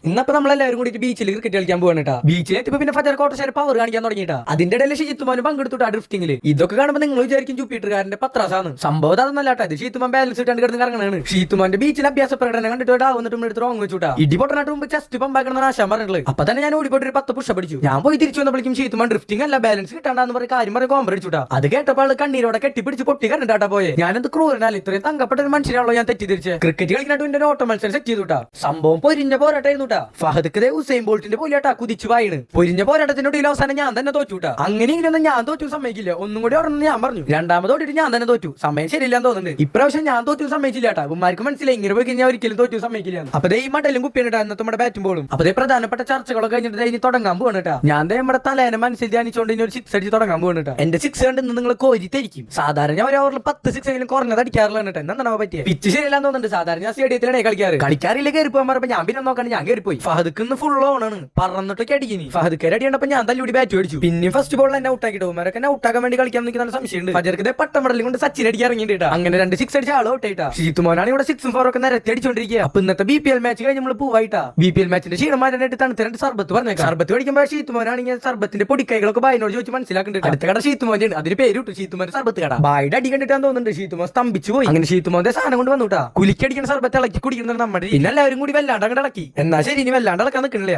ഇന്നപ്പോ നമ്മളെല്ലാവരും കൂടി ബീച്ചിൽ ക്രിക്കറ്റ് കളിക്കാൻ പോകാനാ. ബീച്ചിലെത്തിപ്പോ പിന്നെ ഫജർ കോട്ടശേര പവർ കാണിക്കാൻ തുടങ്ങിയിട്ടാ. അതിന്റെ ഇടയിൽ ഷീത്തുമാനും പങ്കെടുത്തുട്ടാ ഡ്രിഫ്റ്റിംഗിൽ. ഇതൊക്കെ കാണുമ്പോൾ നിങ്ങൾ വിചാരിക്കും ജൂപ്പിറ്റർകാരന്റെ പത്രാസാണ്. സംഭവം അതൊന്നല്ലാട്ടാ. ഇത് ഷീത്തുമാൻ ബാലൻസ് ഇട്ടാണ്ട് കിടന്ന് കറങ്ങണാണ്. ഷീത്തുമാന്റെ ബീച്ചിൽ അഭ്യാസ പ്രകടനം കണ്ടിട്ട് എടുത്ത് റോങ് വെച്ചുട്ടാ. ഇടിപൊട്ടനാട്ട് മുമ്പ് ചെസ്റ്റ് പമ്പാക്കണം ആശാൻ പറഞ്ഞിട്ടുള്ളത്. അപ്പൊ തന്നെ ഞാൻ ഓടിപ്പോയിട്ട് ഒരു 10 പുഷ് പിടിച്ചു. ഞാൻ പോയി തിരിച്ചു വന്നപ്പോഴേക്കും ഷീത്തുമാൻ ഡ്രിഫ്റ്റിംഗ് അല്ല ബാലൻസ് കിട്ടാണ്ടെന്ന് പറഞ്ഞ കാര്യം പറഞ്ഞ് കോമ്പടിച്ചുട്ടാ. അത് കേട്ടപ്പോൾ കണ്ണീരോടെ കെട്ടിപ്പിടിച്ച് പൊട്ടി കണ്ടിട്ടാ പോയെ. ഞാനെന്ത് ക്രൂരനാൽ ഇത്രയും തങ്കപ്പെട്ട ഒരു മനുഷ്യനാണല്ലോ ഞാൻ തെറ്റിദ്ധരിച്ച്. ക്രിക്കറ്റ് കളിക്കാനായിട്ട് ഓട്ട മത്സരം സെറ്റ് ചെയ്തുട്ടാ. സംഭവം പൊരിഞ്ഞ പോരാട്ടായിരുന്നുട്ടാ. ഫഹദ്ക്ക് ഉസൈൻ ബോൾട്ടിന്റെ പോലെയാട്ടാ കുതിച്ചു വായിണ്. പൊരിഞ്ഞ പോരാട്ടത്തിന്റെ ഇടയിൽ അവസാനം ഞാൻ തന്നെ തോറ്റുട്ടാ. അങ്ങനെ ഇങ്ങനെയൊന്നും ഞാൻ തോറ്റു സമ്മതിക്കില്ല. ഒന്നും കൂടി ഓടണം ഞാൻ പറഞ്ഞു. രണ്ടാമത് ഓടിയിട്ട് ഞാൻ തന്നെ തോറ്റു. സമയം ശരിയില്ലാന്ന് തോന്നുന്നുണ്ട്. ഇപ്രാവശ്യം ഞാൻ തോറ്റു സമ്മതിച്ചില്ലാട്ടാ. ഉമ്മാർക്ക് മനസ്സിലായി ഇങ്ങനെ പോയി കഴിഞ്ഞാൽ ഒരിക്കലും തോറ്റു സമ്മതിക്കില്ല. അപ്പൊ ഈ മടലും കുപ്പിയാണ് ഇന്നത്തെ നമ്മുടെ ബാറ്റും ബോളും. അപ്പൊ പ്രധാനപ്പെട്ട ചർച്ചകളൊക്കെ കഴിഞ്ഞിട്ട് ഇനി തുടങ്ങാൻ പോകണട്ടാ. ഞാൻ നമ്മുടെ തലേനെ മനസ്സിൽ ധ്യാനിച്ചുകൊണ്ട് ഇനി ഒരു 6 അടിച്ച് തുടങ്ങാൻ പോകണട്ടാ. എന്റെ 6 കണ്ട് നിങ്ങൾ കോരി തരിക്കും. സാധാരണ ഒരു ഓവറിൽ 10 6 എങ്കിലും കുറഞ്ഞത് അടിക്കാറില്ല. എന്താ പറ്റിയ പിച്ച് ശരിയല്ലാന്ന് തോന്നുന്നുണ്ട്. സാധാരണ ഞാൻ സ്റ്റേഡിയത്തിലാണ് കളിക്കാറില്ല. കയറി പോകാൻ പറഞ്ഞപ്പോ ഞാൻ പിന്നെ നോക്കാണ്ട് ഞാൻ കയറിപ്പോയി. ഫഹദ്ക്ക് ഫുൾ ഓണാണ്. പറന്നിട്ടൊക്കെ അടിക്കുന്നു. ഫഹദ്ക്ക് അടിയണ്ടപ്പോ ഞാൻ തല്ലൂടി ബാറ്റ് അടിച്ചു. പിന്നെ ഫസ്റ്റ് ബോളിൽ എന്നെ ഔട്ടാക്കിട്ട് ഉമാരൊക്കെ ഔട്ടാക്കാൻ വേണ്ടി കളിക്കാൻ നിൽക്കുന്ന സംശയമുണ്ട്. ഫജർക്ക് പട്ടം മെഡലും കൊണ്ട് സച്ചിൻ അടിക്കാൻ ഇറങ്ങിയിട്ടാ. അങ്ങനെ 2 6 അടിച്ച ആളോ ഔട്ടായിട്ടാ. ഷീത്തുമോനാണ് ഇവിടെ 6 4 ഒക്കെ നിരത്തി അടിച്ചോണ്ടിരിക്കുക. അപ്പൊ ഇന്നത്തെ BPL മാച്ച് കഴിഞ്ഞ് നമ്മൾ പോവായിട്ടാ. BPL മാച്ചിന്റെ ക്ഷീണമാരായിട്ട് തണുത്ത 2 സർബത്ത് പറഞ്ഞേക്കാം. സർബത്ത് പഠിക്കുമ്പോൾ ഷീത്തുമോനാണെങ്കിൽ സർബത്തിന്റെ പൊടിക്കൈകളൊക്കെ ബായിനോട് ചോദിച്ച് മനസ്സിലാക്കുന്നുണ്ട്. അടുത്ത കട ഷീത്തുമോന്റെ അതിന് പേര് കിട്ടും. ഷീത്തുമോന്റെ സർബത്ത് കട. ബായുടെ അടി കണ്ടിട്ടാന്ന് തോന്നുന്നുണ്ട്. ഷീത്തുമോ സ്തംഭിച്ചു പോയി. അങ്ങനെ ഷീത്തുമോന്റെ സാധനം കൊണ്ട് വന്നുട്ടാ. കുലിക്കടിക്കുന്ന സർബത്ത് ഇളക്കി കുടിക്കുന്നത് നമ്മുടെ. പിന്നെ എല്ലാവരും കൂടി വല്ലാണ്ട് അങ്ങോട്ട് ഇളക്കി. എന്നാ ശരി, ഇനി വല്ലാണ്ട് ഇളക്കാൻ നിൽക്കണില്ല.